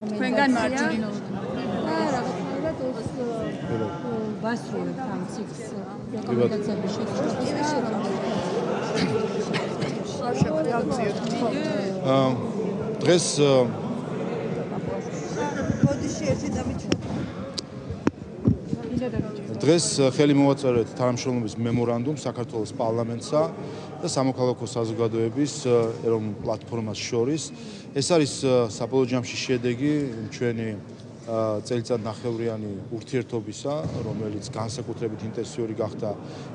თქვენგან მარჯვნივ ვასრულებთ ამ ციკლს რეკომენდაციების დღეს ხელი მოვაწერეთ თანამშრომლობის მემორანდუმს საქართველოს პარლამენტსა და სამოქალაქო საზოგადოების ეროვნულ პლატფორმას შორის. ეს არის საბოლოო ჯამში შედეგი ჩვენი წელიწად ნახევრიანი ურთიერთობისა, რომელიც განსაკუთრებით ინტენსიური გახდა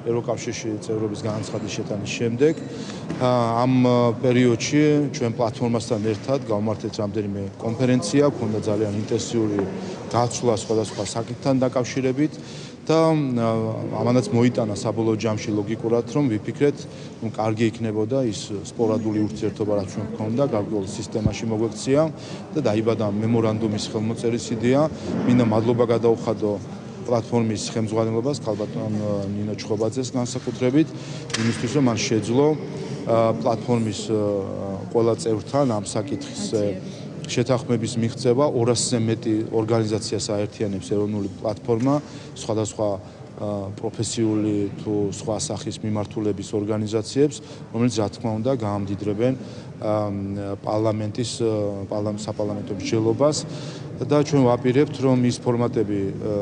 ევროკავშირში წევრობის განაცხადის შეტანის შემდეგ. ამ პერიოდში ჩვენ პლატფორმასთან ერთად გავმართეთ რამდენიმე კონფერენცია, ჰქონდა ძალიან ინტენსიური გაცვლა სხვადასხვა საკითხთან დაკავშირებით და ამანაც მოიტანა საბოლოო ჯამში ლოგიკურად, რომ ვიფიქრეთ, კარგი იქნებოდა ის სპორადული ურთიერთობა, რაც ჩვენ გვქონდა, გარკვეულ სისტემაში მოგვექცია და დაიბადა მემორანდუმის ხელმოწერის იდეა. მინდა მადლობა გადაუხადო პლატფორმის ხელმძღვანელობას, ქალბატონ ნინო ჩხობაძეს განსაკუთრებით, იმისთვის, რომ მან შეძლო პლატფორმის ყველა წევრთან ამ საკითხის შეთანხმების მიღწევა 200-ზე მეტი ორგანიზაციას აერთიანებს ეროვნული პლატფორმა, სხვადასხვა პროფესიული თუ სხვა სახის მიმართულების ორგანიზაციებს, რომელიც რა თქმა უნდა გაამდიდრებენ საპარლამენტო მსჯელობას და ჩვენ ვაპირებთ, რომ ის ფორმატები,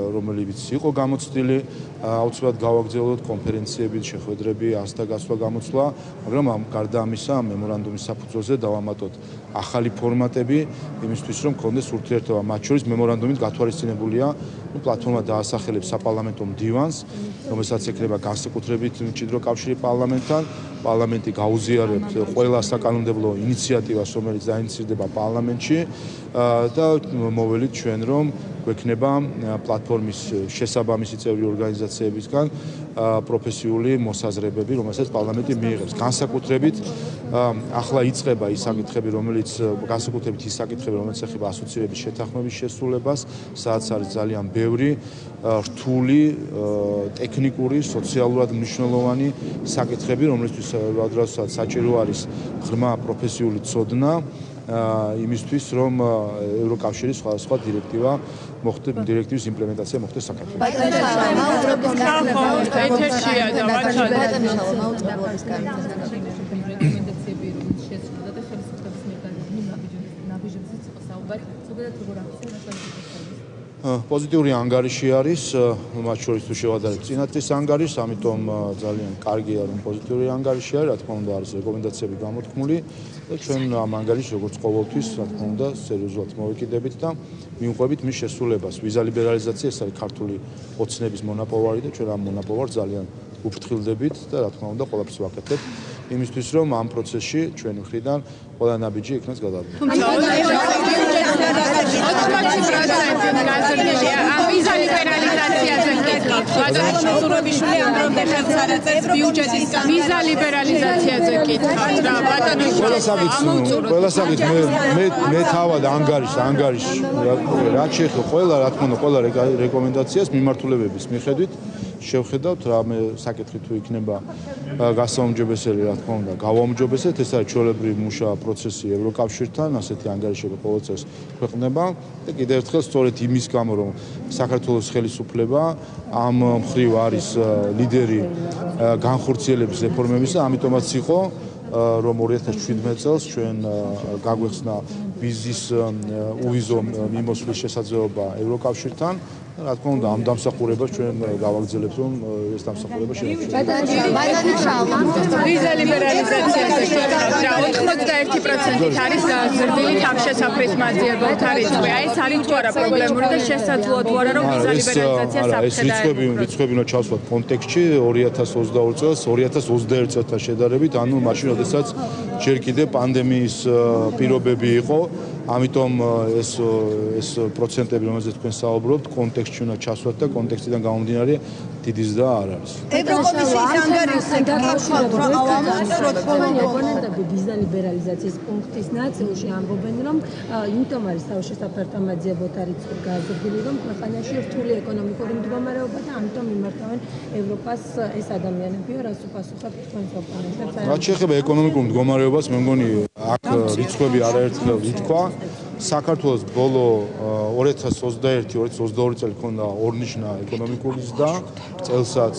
რომელიც იყო გამოცდილი, აუცილებლად გავაგრძელოთ კონფერენციები, შეხვედრები, ასთა გასვლა, გამოცვლა, მაგრამ გარდა ამისა, მემორანდუმის საფუძველზე დავამატოთ ახალი ფორმატები, იმისთვის, რომ გქონდეს ურთიერთობა მათ შორის. მემორანდუმით გათვალისწინებულია, პლატფორმა დაასახელებს საპარლამენტო მდივანს, რომელსაც ექნება განსაკუთრებით მჭიდრო კავშირი პარლამენტთან. პარლამენტი გაუზიარებთ ყველა საკანონმდებლო ინიციატივას, რომელიც დაინიცირდება პარლამენტში და მოველით ჩვენ, რომ გვექნება პლატფორმის შესაბამისი წევრი ორგანიზაციებისგან პროფესიული მოსაზრებები, რომელსაც პარლამენტი მიიღებს. განსაკუთრებით ახლა იწყება ის საკითხები, რომელიც ეხება ასოცირების შეთანხმების შესრულებას, სადაც არის ძალიან ბევრი რთული, ტექნიკური, სოციალურად მნიშვნელოვანი საკითხები, რომლისთვის როდესაც საჭირო არის ღრმა პროფესიული ცოდნა იმისთვის, რომ ევროკავშირის სხვადასხვა დირექტივის იმპლემენტაცია მოხდეს საქართველოში. პოზიტიური ანგარიში არის, მათ შორის თუ შევადარებთ წინათის ანგარიშს, ამიტომ ძალიან კარგია, რომ პოზიტიური ანგარიში არის, რა თქმა უნდა არის რეკომენდაციები გამოთქმული და ჩვენ ამ ანგარიშს როგორც ყოველთვის, რა თქმა უნდა, სერიოზულად მოვეკიდებით და მიუყვებით მის შესრულებას. ვიზა ლიბერალიზაცია ეს არის ქართული ოცნების მონაპოვარი და ჩვენ ამ მონაპოვარს ძალიან უფრთხილდებით და რა თქმა უნდა ყველაფერს ვაკეთებთ იმისთვის, რომ ამ პროცესში ჩვენი მხრიდან ყველა ნაბიჯი იქნას გადადგმული. ვიზა ლიბერალიზაციაზე მკითხავთ. ბატონო სურაბიშვილი ამბობდა ხელს არ აწევს ბიუჯეტის ვიზა ლიბერალიზაციაზე მკითხავთ რა ბატონო ყველა საკითხი მე თავად ანგარიში რაც შეეხება ყველა რეკომენდაციას მიმართულებების მიხედვით შევხედავთ რა საკითხი თუ იქნება გასაუმჯობესებელი, რა თქმა უნდა, გავაუმჯობესეთ. ეს არის ჩვეულებრივი მუშა პროცესი ევროკავშირთან, ასეთი ანგარიშები ყოველწელს ქვეყნდება და კიდევ ერთხელ სწორედ იმის გამო, რომ საქართველოს ხელისუფლება ამ მხრივ არის ლიდერი განხორციელების რეფორმებისა, ამიტომაც იყო რომ 2017 წელს ჩვენ გაგვეხსნა ვიზის უვიზო მიმოსვლის შესაძლებლობა ევროკავშირთან. რა თქმა უნდა, ამ დამსახურებას ჩვენ გავაგრძელებთ, რომ ეს დამსახურება შეეჩერება. ვიზა ლიბერალიზაციაზე შევხედავთ რა 91%-ით არის გაზრდილი თავშესაფრის მაძიებელ თარიღი. აი ეს არის თუ არა პრობლემური და შესაძლოა თუ არა რომ ვიზა ლიბერალიზაცია საფრთხეა. ეს რიცხვები უნდა ჩავსვათ კონტექსტში 2022 წელს 2021 წელთან შედარებით, ანუ მაშინ როდესაც ჯერ კიდევ პანდემიის პირობები იყო. ამიტომ ეს პროცენტები, რომელზეც თქვენ საუბრობთ, კონტექსტში უნდა ჩასვათ და კონტექსტიდან გამომდინარე დიდი ზრდა არ არის. ევროკომისიის ანგარიშზე დაკავშირებით ოპონენტები ვიზა ლიბერალიზაციის პუნქტის ნაწილში ამბობენ, რომ იმიტომ არის თავშესაფართა მაძიებელთა რიცხვი გაზრდილი, რომ ქვეყანაში რთული ეკონომიკური მდგომარეობა და ამიტომ მიმართავენ ევროპას ეს ადამიანებია, რაც უპასუხებთ თქვენს ოპონენტებს. რაც შეეხება ეკონომიკურ მდგომარეობას, მე მგონი აქ რიცხვები არაერთხელ ითქვა. საქართველოს ბოლო 2021-2022 წელი ქონდა ორნიშნა ეკონომიკური ზრდა, წელსაც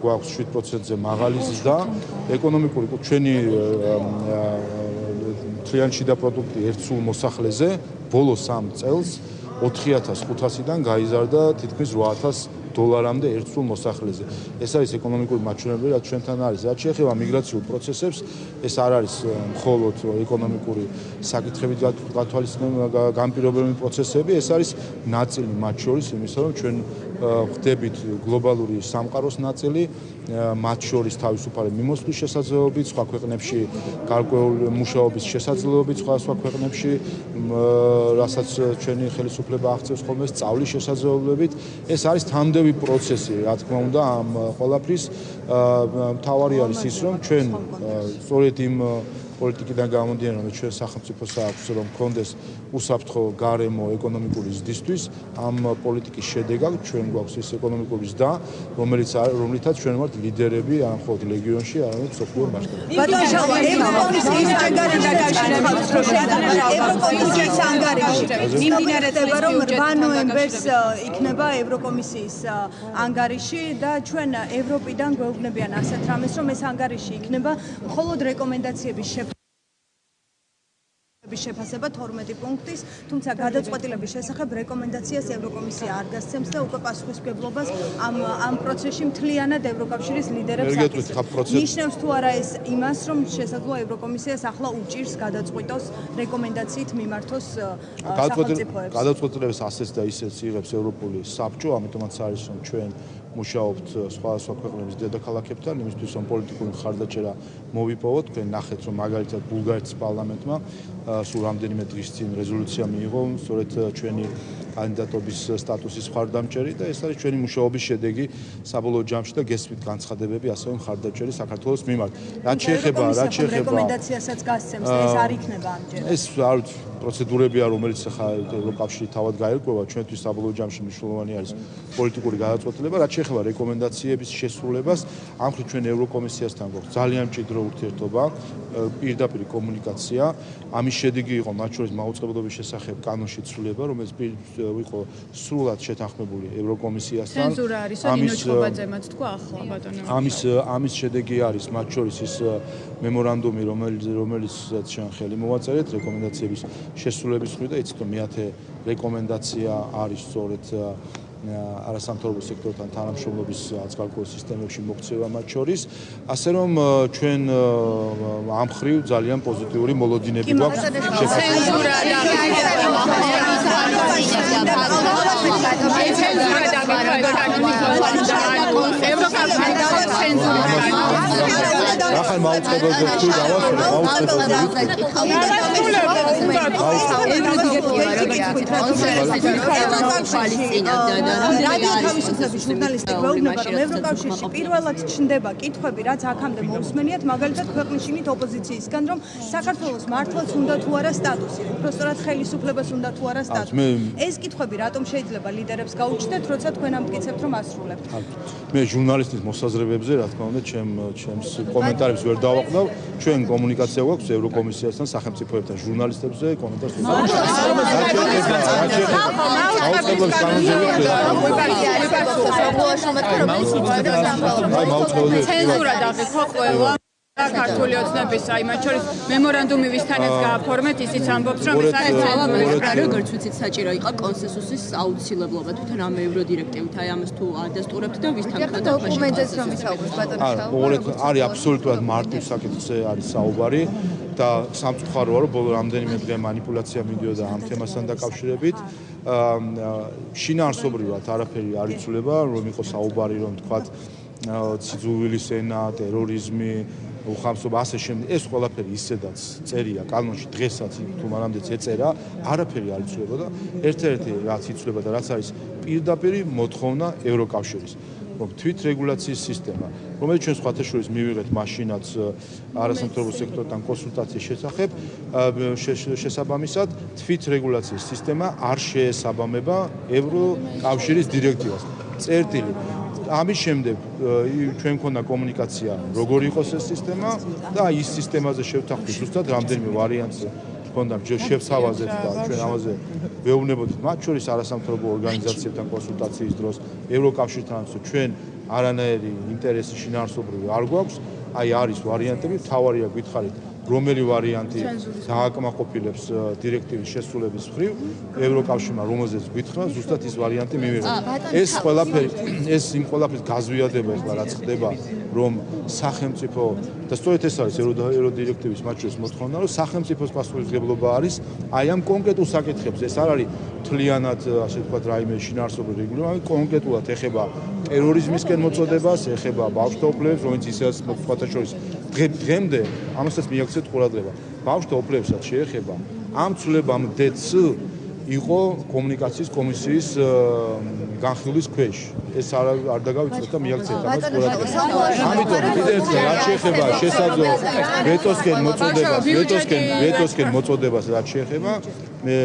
გვაქვს 7%-ზე მაღალი ზრდა. ეკონომიკური ჩვენი მთლიანი შიდა პროდუქტი ერთ სულ მოსახლეზე ბოლო 3 წელს 4500-დან გაიზარდა თითქმის 8000 დოლარამდე ერთ სულ მოსახლეზე. ეს არის ეკონომიკური მაჩვენებლები, რაც ჩვენთან არის. რაც შეეხება მიგრაციულ პროცესებს, ეს არ არის მხოლოდ ეკონომიკური საკითხებით განპირობებული პროცესები, ეს არის ნაწილი მათ შორის იმისა, რომ ჩვენ ვხდებით გლობალური სამყაროს ნაწილი, მათ შორის თავისუფალი მიმოსვლის შესაძლებლობით, სხვა ქვეყნებში გარკვეული მუშაობის შესაძლებლობით, სხვა ქვეყნებში, რასაც ჩვენი ხელისუფლება აღწევს ხოლმე, სწავლის შესაძლებლობით, ეს არის თანდები პროცესი, რა თქმა უნდა, ამ ყველაფრის მთავარი არის ის, რომ ჩვენ სწორედ იმ პოლიტიკიდან გამომდინარე, რომ ჩვენ სახელმწიფოს აქვს, რომ გქონდეს უსაფრთხო გარემო ეკონომიკური ზრდისთვის, ამ პოლიტიკის შედეგად ჩვენ გვაქვს ეს ეკონომიკური ზრდა, რომლითაც ჩვენ ვართ ლიდერები არა მხოლოდ რეგიონში, არამედ მსოფლიო მასშტაბით. ევროკომისიის ანგარიში მიმდინარედება, რომ 8 ნოემბერს იქნება ევროკომისიის ანგარიში და ჩვენ ევროპიდან გვეუბნებიან ასეთ რამეს, რომ ეს ანგარიში იქნება მხოლოდ რეკომენდაციების შეფასება 12 პუნქტის, თუმცა გადაწყვეტილების შესახებ რეკომენდაციას ევროკომისია არ გასცემს და უკვე პასუხისმგებლობას ამ პროცესში მთლიანად ევროკავშირის ლიდერებს აკისრებს. ნიშნავს თუ არა ეს იმას, რომ შესაძლოა ევროკომისიას ახლა უჭირს გადაწყვიტოს რეკომენდაციით მიმართოს სახელმწიფოებს. გადაწყვეტილებას ასეც და ისეც იღებს ევროპული საბჭო, ამიტომაც არის რომ ჩვენ მუშაობთ სხვა ქვეყნების დედაქალაქებთან, იმისთვის რომ პოლიტიკური მხარდაჭერა მოვიპოვოთ. თქვენ ნახეთ რომ მაგალითად ბულგარეთის პარლამენტმა სულ რამდენიმე დღის წინ რეზოლუცია მიიღო, სწორედ ჩვენი კანდიდატობის სტატუსის მხარდამჭერი და ეს არის ჩვენი მუშაობის შედეგი საბოლოო ჯამში და გესმით განცხადებები ასევე მხარდამჭერი საქართველოს მიმართ. რაც შეეხება რეკომენდაციასაც გასცემს და ეს არ იქნება ამჯერად. ეს არ პროცედურებია, რომელიც ახლა ევროკავშირი თავად გაერკვევა, ჩვენთვის საბოლოო ჯამში მნიშვნელოვანი არის პოლიტიკური გადაწყვეტილება, რაც შეეხება რეკომენდაციების შესრულებას, ამ მხრივ ჩვენ ევროკომისიასთან გვაქვს ძალიან მჭიდრო ურთიერთობა, პირდაპირ კომუნიკაცია. ამის შედეგი იყო მათ შორის მაუწყებლობის შესახებ კანონში ცვლილება, რომელიც იყო სრულად შეთანხმებული ევროკომისიასთან. ცენზურა არის, ნინო ჩხობაძემაც თქვა ახლა ბატონო. ამის შედეგი არის მათ შორის ის მემორანდუმი, რომელიც ჩვენ ხელი მოვაწერეთ რეკომენდაციების შესრულების მხრივ და იცით რომ მე-10 რეკომენდაცია არის სწორედ არასამთავრობო სექტორთან თანამშრომლობის აცალკოულ სისტემებში მოქცევა მათ შორის, ასე რომ ჩვენ ამ მხრივ ძალიან პოზიტიური მოლოდინები გვაქვს ცენზურა ახალ მაუწყებელზე თუ რადიო თავისუფლების ჟურნალისტი გვეუბნება, რომ ევროკავშირში პირველად ჩნდება კითხვები, რაც აქამდე მოусმენიათ, მაგალითად ქვეყნის შინით ოპოზიციისგან, რომ საქართველოს მართლაც უნდა თუ არა სტატუსი, უბრალოდ ხელისუფლებას უნდა თუ არა სტატუსი. ეს კითხვები რატომ შეიძლება ლიდერებს გაუჩნდეთ, როცა თქვენ ამტკიცებთ, რომ ასრულებთ? მე ჟურნალისტის მოსაზრებებზე, რა თქმა უნდა, ჩემს კომენტარებს ვერ დავაყნავ. ჩვენ კომუნიკაცია გვაქვს ევროკომისიასთან, სახელმწიფოებთან, ჟურნალისტებზე კომენტარს ვერ ცენზურა დაყო ყველა ქართული ოცნების მათ შორის მემორანდუმი ვისთანაც გააფორმეთ, ისიც ამბობს, რომ ეს არის ცენზურა. როგორც ვიცით, საჭირო იყო კონსენსუსის აუცილებლობა თვითონ ამ ევროდირექტივით, აი ამას თუ ადასტურებთ და ვისთან ხარ დოკუმენტებს რომ ისაუბრეთ ბატონო არა, არის აბსოლუტურად მარტივ საკითხზე არის საუბარი და სამწუხაროა, რომ ბოლო რამდენიმე დღე манипуляცია მიდიოდა ამ თემასთან დაკავშირებით. შინაარსობრივად არაფერი არ იცვლება, რომ იყო საუბარი, რომ თქვათ ციძულვილის ენა, ტერორიზმი, უხამსობა, ასე შემდეგ. ეს ყველაფერი ისედაც წერია კანონში, დღესაც თუ მანამდეც ეწერა, არაფერი არ იცვლება და ერთ-ერთი რაც იცვლება და რაც არის პირდაპირ მოთხოვნა ევროკავშირის. რომ თვითრეგულაციის სისტემა, რომელიც ჩვენ სხვათა შორის მივიღეთ მაშინაც არასამთავრობო სექტორთან კონსულტაციის შესახებ, შესაბამისად თვითრეგულაციის სისტემა არ შეესაბამება ევროკავშირის დირექტივას. წერტილი ამის შემდეგ ჩვენ მქონდა კომუნიკაცია, როგორ იყოს ეს სისტემა და ის სისტემაზე შევთანხმდით ზუსტად რამდენიმე ვარიანტზე ჰქონდა შევთავაზეთ და ჩვენ ამაზე ვეუბნებოდით მათ შორის არასამთავრობო ორგანიზაციებთან კონსულტაციის დროს ევროკავშირთან ჩვენ არანაირი ინტერესი შინაარსობრივი არ გვაქვს აი არის ვარიანტები თავარია გითხარით რომელი ვარიანტი დააკმაყოფილებს დირექტივის შესრულების მხრივ ევროკავშირმა რომელზეც გითხრა ზუსტად ის ვარიანტი მივიღეთ ეს ყველაფერი ეს იმ ყველაფრის გაზვიადება ახლა რაც ხდება რომ სახელმწიფო და სწორედ ეს არის ევროდირექტივის მათ შორის მოთხოვნა რომ სახელმწიფოს პასუხისმგებლობა არის აი ამ კონკრეტულ საკითხებზე ეს არ არის თლიანად ასე ვთქვათ რაიმე შინაარსობრივი რეგულირება კონკრეტულად ეხება ტერორიზმისკენ მოწოდებას ეხება ბავშვთა უფლებებს რომელიც ისედაც მოთხოვნა შორის დღემდე ამასაც მიაქცევთ ყურადღება ბავშვთა უფლებებსაც შეეხება ამ ცვლილებამდეც იყო კომუნიკაციის კომისიის განხილვის ქვეშ ეს არ დაგავიწყოთ და მიაქცევთ ამას ყურადღება ამიტომ კიდევ ერთხელ რაც შეეხება შესაძლო ვეტოსკენ მოწოდებას რაც შეეხება მე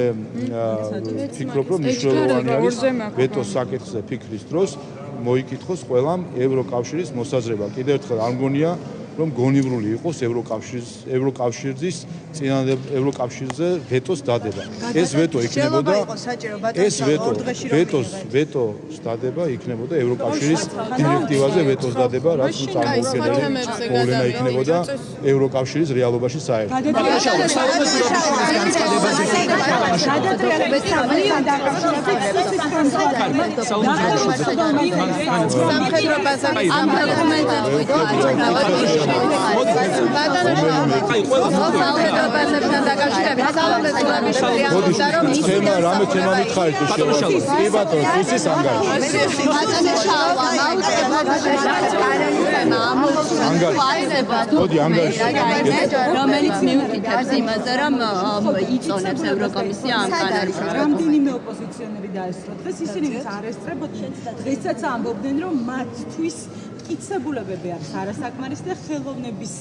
ვფიქრობ რომ მნიშვნელოვანი არის ვეტოს საკითხზე ფიქრის დროს მოიკითხოს ყველამ ევროკავშირის მოსაზრება კიდევ ერთხელ არ მგონია რომ გონივრული იყოს ევროკავშირის ევროკავშირზე ვეტოს დადება. ეს ვეტო იქნებოდა ეს ვეტოს დადება იქნებოდა ევროკავშირის დირექტივაზე ვეტოს დადება, რაც წარმოუდგენელი პრობლემა იქნებოდა ევროკავშირის რეალობაში საერთოდ. თემა რამე თემა მითხარით შევასრულოთ. კი ბატონო, თუსის ანგარიში. მოდი ანგარიში. რომელიც მიუთითებს იმაზე, რომ იწონებს ევროკომისია ამ კანონს. რამდენიმე ოპოზიციონერი დაესწრო. დღეს ისინი არესტრებოდნენ. დღესაც ამბობდნენ, რომ მათთვის მტკიცებულებები არის არასაკმარისი და ხელოვნების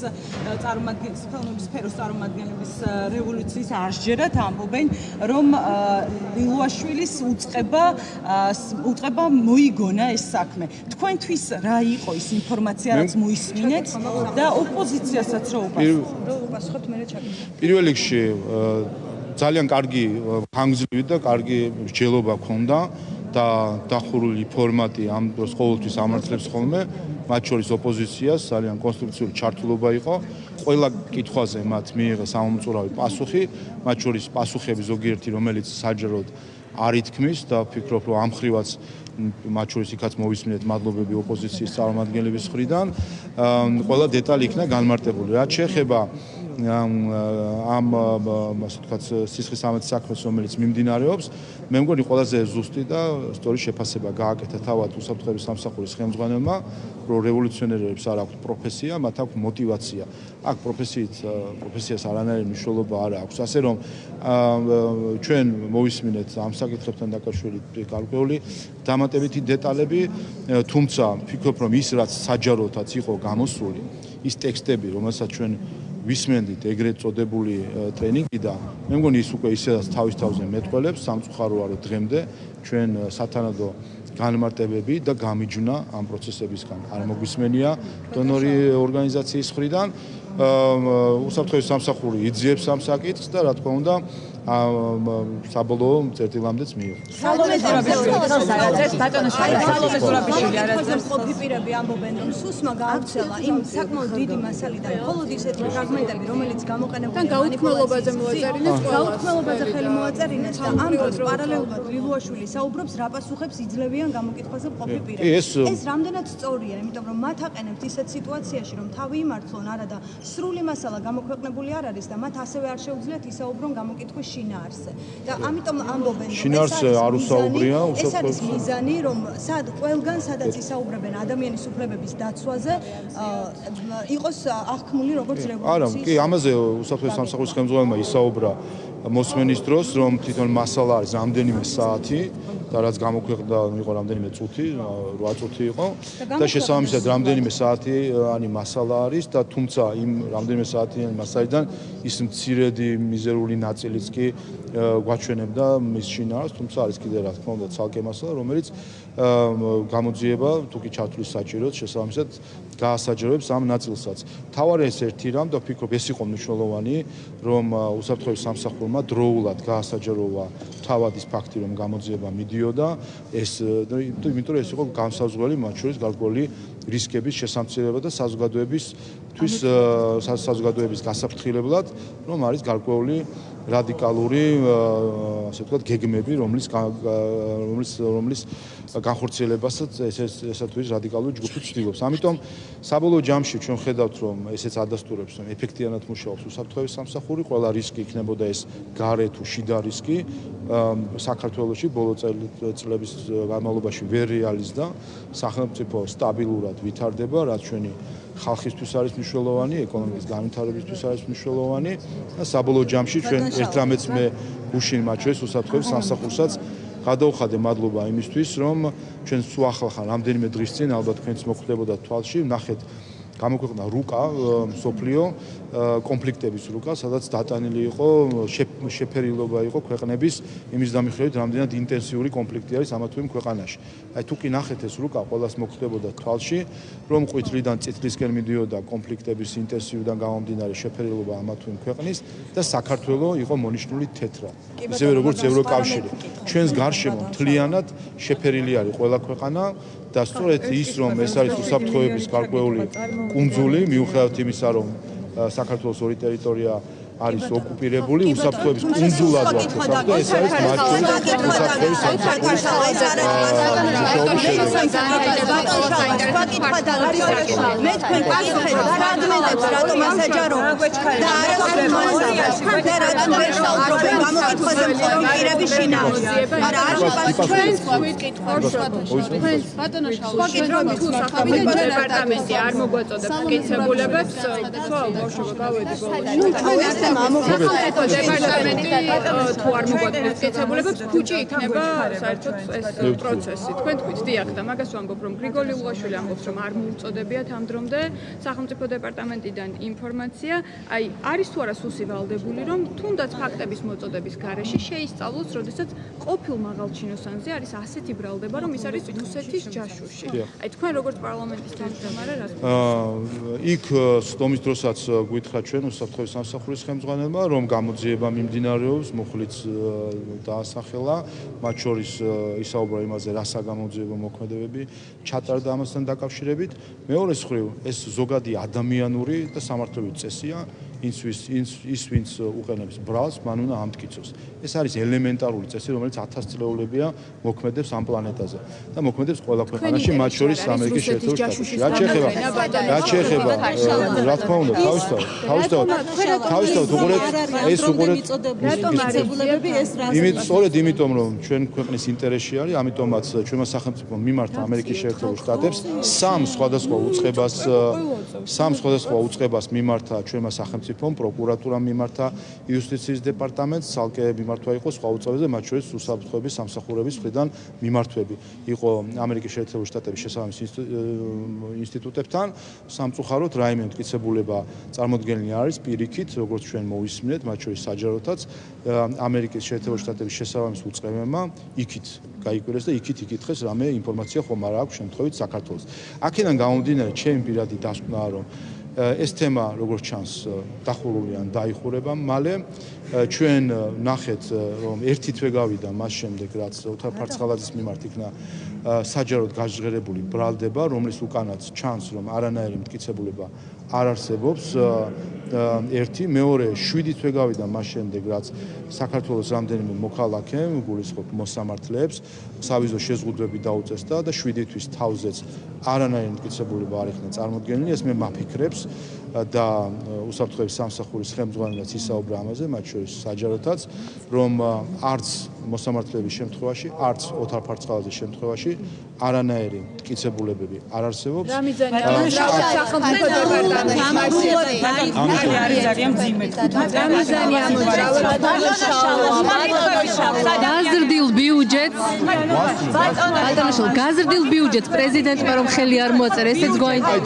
სფეროს წარმომადგენლების რევოლუციის არსჯერად ამბობენ, რომ ლილუაშვილის უწყება მოიგონა ეს საქმე. თქვენთვის რა იყო ის ინფორმაცია, რაც მოისმინეთ და ოპოზიციასაც რა უპასუხოთ მე ჩაკითხე. პირველ რიგში ძალიან კარგი ხანგრძლივი და კარგი მსჯელობა ჰქონდა და დახურული ფორმატი ამ დროს ყოველთვის ამართლებს ხოლმე მათ შორის ოპოზიციას ძალიან კონსტრუქციული ჩართულობა იყო ყველა კითხვაზე მათ მიიღეს ამომწურავი პასუხი მათ შორის პასუხები ზოგიერთი რომელიც საჯაროდ არ ითქმის და ვფიქრობ რომ ამ ხრივაც მათ შორის იქაც მოვისმინეთ მადლობები ოპოზიციის წარმომადგენლების მხრიდან ყველა დეტალი იქნა განმარტებული რაც შეეხება ამ ასე ვთქვათ სისხლის საქმეს რომელიც მიმდინარეობს მე მგონი ყველაზე ზუსტი და სწორი შეფასება გააკეთა თავად უსაფრთხოების სამსახურის ხელმძღვანელმა რომ რევოლუციონერებს არ აქვთ პროფესია მათ აქვთ мотиваცია აქ პროფესიას არანაირი მნიშვნელობა არ აქვს ასე რომ ჩვენ მოვისმინეთ ამ საკითხებთან დაკავშირებით გარკვეული დამატებითი დეტალები თუმცა ვფიქრობ რომ ის რაც საჯაროდაც იყო გამოსული ის ტექსტები რომელსაც ჩვენ ვისმენდით ეგრეთ წოდებული ტრენინგიდან მე მგონი ის უკვე ისედაც თავის თავზე მეტყველებს სამწუხაროა რომ დღემდე ჩვენ სათანადო განმარტებები და გამიჯვნა ამ პროცესებისგან არ მოგვისმენია დონორი ორგანიზაციის მხრიდან უსაფრთხოების სამსახური იძიებს ამ საკითხს და რა თქმა უნდა საბოლოო წერტილამდეც მიიღო. სალომე ზურაბიშვილი არაძებს ყოფი პირები ამბობენ რომ სუსმა გააქცელა იმ საკმაოდ დიდი მასალიდან მხოლოდ ისეთი ფრაგმენტები რომელიც გამოყენებულია გაუთქმელობაზე მოაწერინეს გაუთქმელობაზე ხელი მოაწერინეს და ამ დროს პარალელურად ლილუაშვილი საუბრობს რა პასუხებს იძლევიან გამოკითხვაზე ყოფი პირები. ეს რამდენად სწორია, იმიტომ რომ მათ აყენებთ ისეთ სიტუაციაში რომ თავი იმართლონ არა და სრული მასალა გამოქვეყნებული არ არის და მათ ასევე არ შეუძლიათ ისაუბრონ გამოკითხვის შინაარსზე. და ამიტომ ამბობენ შინაარსზე არ უსაუბრია ეს არის მიზანი რომ ყველგან სადაც ისაუბრებენ ადამიანის უფლებების დაცვაზე იყოს აღქმული როგორც რევოლუციის არა კი ამაზე უსაფრთხოების სამსახურის ხელმძღვანელმა ისაუბრა მოსმენის დროს რომ თვითონ მასალა არის რამდენიმე საათი და რაც გამოქვეყნდა იყო რამდენიმე წუთი, 8 წუთი იყო და შესაბამისად რამდენიმე საათიანი მასალა არის და თუმცა იმ რამდენიმე საათიანი მასალიდან ის მცირედი მიზერული ნაწილიც კი გვაჩვენებდა მის შინაარსს, თუმცა არის კიდე რა თქმა უნდა ცალკე მასალა, რომელიც გამოძიება თუ კი ჩათვლის საჭიროდ შესაბამისად გაასაჯაროებს ამ ნაწილსაც. თავარი ეს ერთი რამ და ვფიქრობ ეს იყო მნიშვნელოვანი, რომ უსაფრთხოების სამსახურმა დროულად გაასაჯაროვა თავად ის ფაქტი, რომ გამოძიება მიდიოდა, იმიტომ რომ ეს იყო განსაზღვრელი მათ შორის გარკვეული რისკების შესამცირებლად და საზოგადოების გასაფრთხილებლად, რომ არის გარკვეული რადიკალური, ასე ვთქვათ, გეგმები, რომლის განხორციელებასაც ესა თუ ის რადიკალური ჯგუფი ცდილობს. ამიტომ საბოლოო ჯამში ჩვენ ხედავთ, რომ ესეც ადასტურებს, რომ ეფექტიანად მუშაობს უსაფრთხოების სამსახური, ყველა რისკი იქნებოდა ეს გარე თუ შიდა რისკი საქართველოში ბოლო წლების განმავლობაში ვერ რეალიზდა, სახელმწიფო სტაბილურად ვითარდება, რაც ჩვენი ხალხისთვის არის მნიშვნელოვანი, ეკონომიკის განვითარებისთვის არის მნიშვნელოვანი და საბოლოო ჯამში ჩვენ ერთრამეც მე გუშინ მათ შორის უსაფრთხოების სამსახურსაც გადავხადე მადლობა იმისთვის, რომ ჩვენ სულ ახალ რამდენიმე დღის წინ ალბათ თქვენც მოხვდებოდა თვალში, ნახეთ გამოქვეყნდა რუკა მსოფლიო კონფლიქტების რუკა, სადაც დატანილი იყო შეფერილობა იყო ქვეყნების იმის დამიხილებით, რამდენად ინტენსიური კონფლიქტი არის ამა თუ იმ ქვეყანაში. აი თუ კი ნახეთ ეს რუკა ყველას მოხვდებოდა თვალში, რომ ყვითლიდან წითლისკენ მიდიოდა კონფლიქტების ინტენსივიდან გამომდინარე შეფერილობა ამა თუ იმ ქვეყნის და საქართველოს იყო მონიშნული თეთრად. ისევე როგორც ევროკავშირი. ჩვენს გარშემო მთლიანად შეფერილი არის ყველა ქვეყანა და სწორედ ის რომ ეს არის უსაფრთხოების გარკვეული კუნძული, მიუხედავად იმისა, რომ საქართველოს ორი ტერიტორია არის ოკუპირებული, უსაფრთხოების კუნძულად ვართ და ეს არის მათ შორის უსაფრთხოების სამსახურის მე თქვენ გაკითხეთ ფრაგმენტებს რატომ ასაჯაროებთ და არა რატომ ვერ საუბრობენ გამოკითხვაზე მხოლოდ პირების შინაარსზე. მაგრამ არ ჩვენს კითხვებს ბატონო შავა თუ სახელმწიფო დეპარტამენტი არ მოგვაწოდებს მტკიცებულებებს, ხო, ბავშვობა გავედი ბოლოს. სახელმწიფო დეპარტამენტი თუ არ მოგვაწოდებს მტკიცებულებებს, ქუჩი იქნება საერთოდ ეს პროცესი. თქვენ თქვით, დიახ, და მაგას ვამბობ, რომ გრიგოლი ულაშვილი ამბობს, რომ არ მოუწოდებიათ ამ დრომდე სახელმწიფო დეპარტამენტიდან ინფორმაცია, აი არის თუ არა სუსი ვალდებული, რომ თუნდაც ფაქტების მოწოდების გარეშე შეისწავლოს, როდესაც ყოფილ მაღალჩინოსანზე არის ასეთი ბრალდება, რომ ის არის რუსეთის ჯაშუში. აი თქვენ როგორც პარლამენტის თავმჯდომარე რას იქ სტომის დროსაც გვითხრა ჩვენ უსაფრთხოების სამსახურის ხელმძღვანელმა, რომ გამოძიება მიმდინარეობს, მუხლიც დაასახელა, მათ შორის ისაუბრა იმაზე, რა საგამოძიებო მოქმედებები ჩატარდა ამასთან დაკავშირებით. მეორე მხრივ, ეს ზოგადი ადამიანური და სამართლებრივი წესია, ის ვინც უყენებს ბრალს, მან უნდა ამტკიცოს. ეს არის ელემენტარული წესი, რომელიც 1000 წლეულებია მოქმედებს ამ პლანეტაზე და მოქმედებს ყველა ქვეყანაში, მათ შორის ამერიკის შეერთებულ შტატებში. რაც შეეხება, რა თქმა უნდა, თავისთავად უყურებთ ეს უყურებთ სწორედ იმიტომ, რომ ჩვენ ქვეყნის ინტერესში არის, ამიტომაც ჩვენმა სახელმწიფომ მიმართა ამერიკის შეერთებულ შტატებს სამ სხვადასხვა უწყებას მიმართა ჩვენმა სახელმწიფომ, პროკურატურამ მიმართა, იუსტიციის დეპარტამენტს, ცალკე მიმართვა იყო სხვა უწყებებზე, მათ შორის უსაფრთხოების სამსახურების მხრიდან მიმართვები. იყო ამერიკის შეერთებულ შტატების შესაბამის ინსტიტუტებთან, სამწუხაროდ რაიმე მტკიცებულება წარმოდგენილი არის პირიქით, როგორც ჩვენ მოვისმინეთ, მათ შორის საჯაროთაც ამერიკის შეერთებულ შტატების შესაბამის უწყებებმა იქით გაიკვირეს და იქით იკითხეს, რამე ინფორმაცია ხომ არ აქვს შემთხვევით საქართველოს. აქედან გამომდინარე, ჩემი პირადი დასკვნაა, რომ ეს თემა როგორც ჩანს დახურული ან დაიხურება მალე ჩვენ ნახეთ რომ ერთი თვე გავიდა მას შემდეგ რაც ოთარ ფარცხალაძის მიმართ იქნა საჯაროდ გაჟღერებული ბრალდება რომლის უკანაც ჩანს რომ არანაირი მტკიცებულება არ არსებობს ერთი მეორე 7 თვე გავიდა მას შემდეგ რაც საქართველოს რამდენიმე მოქალაქე გულისხმობ მოსამართლეებს სავიზო შეზღუდვები დაუწესდა და 7 თვის თავზეც არანაირი მტკიცებულება არ იქნა წარმოდგენილი ეს მე მაფიქრებს და უსაფრთხოების სამსახურის ხელმძღვანელს ისაუბრა ამაზე მათ შორის საჯაროთაც რომ არც მოსამართლეების შემთხვევაში არც ოთარ ფარცხალაძის შემთხვევაში არანაირი მტკიცებულებები არ არსებობს დაზრდილ ბიუჯეტს ბატონო, გაზრდილ ბიუჯეტს პრეზიდენტმა რომ ხელი არ მოაწერა, ესეც გვაინტერესებს. აი